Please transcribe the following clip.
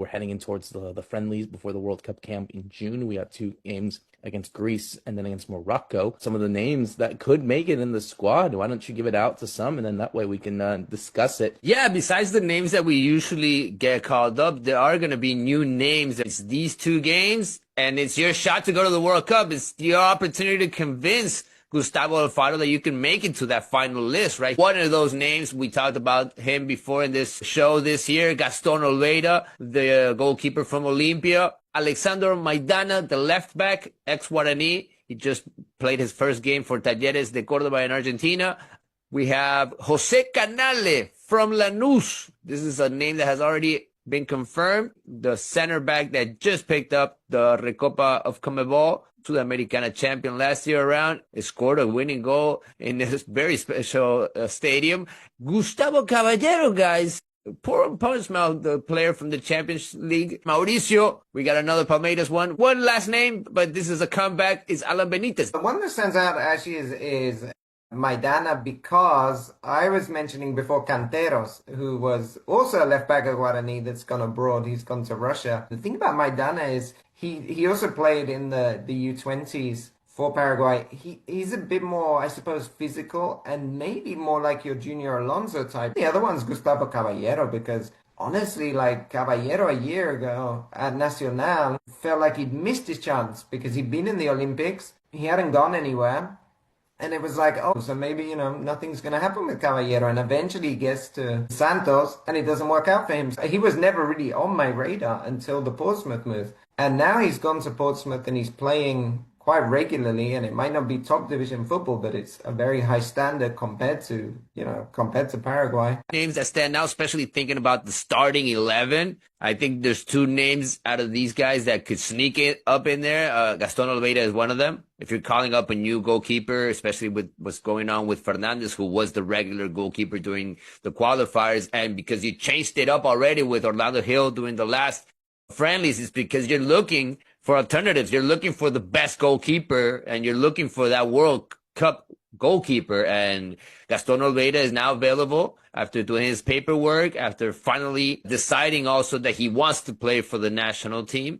We're heading in towards the friendlies before the World Cup camp in June. We got 2 games against Greece and then against Morocco. Some of the names that could make it in the squad. Why don't you give it out to some, and then that way we can discuss it. Yeah, besides the names that we usually get called up, there are going to be new names. It's these 2 games, and it's your shot to go to the World Cup. It's your opportunity to convince Gustavo Alfaro that you can make it to that final list, right? One of those names, we talked about him before in this show this year, Gaston Olveira, the goalkeeper from Olimpia. Alexander Maidana, the left back, ex-Guarani. He just played his first game for Talleres de Córdoba in Argentina. We have Jose Canale from Lanús. This is a name that has already been confirmed. The center back that just picked up the Recopa of Conmebol, Sudamericana champion last year around, scored a winning goal in this very special stadium. Gustavo Caballero, guys. Poor Portsmouth, the player from the Champions League. Mauricio, we got another Palmeiras one. One last name, but this is a comeback, is Alan Benitez. The one that stands out actually is Maidana, because I was mentioning before Canteros, who was also a left back at Guarani that's gone abroad. He's gone to Russia. The thing about Maidana is he also played in the U20s for Paraguay. He's a bit more, I suppose, physical and maybe more like your Junior Alonso type. The other one's Gustavo Caballero, because honestly, like Caballero a year ago at Nacional felt like he'd missed his chance because he'd been in the Olympics. He hadn't gone anywhere. And it was like, oh, so maybe, nothing's going to happen with Caballero. And eventually he gets to Santos and it doesn't work out for him. He was never really on my radar until the Portsmouth move. And now he's gone to Portsmouth and he's playing quite regularly, and it might not be top division football, but it's a very high standard compared to Paraguay. Names that stand out, especially thinking about the starting 11. I think there's 2 names out of these guys that could sneak it up in there. Gaston Olveira is one of them. If you're calling up a new goalkeeper, especially with what's going on with Fernandez, who was the regular goalkeeper during the qualifiers, and because you changed it up already with Orlando Hill doing the last friendlies, it's because you're looking for alternatives. You're looking for the best goalkeeper, and you're looking for that World Cup goalkeeper. And Gaston Olveira is now available after doing his paperwork, after finally deciding also that he wants to play for the national team.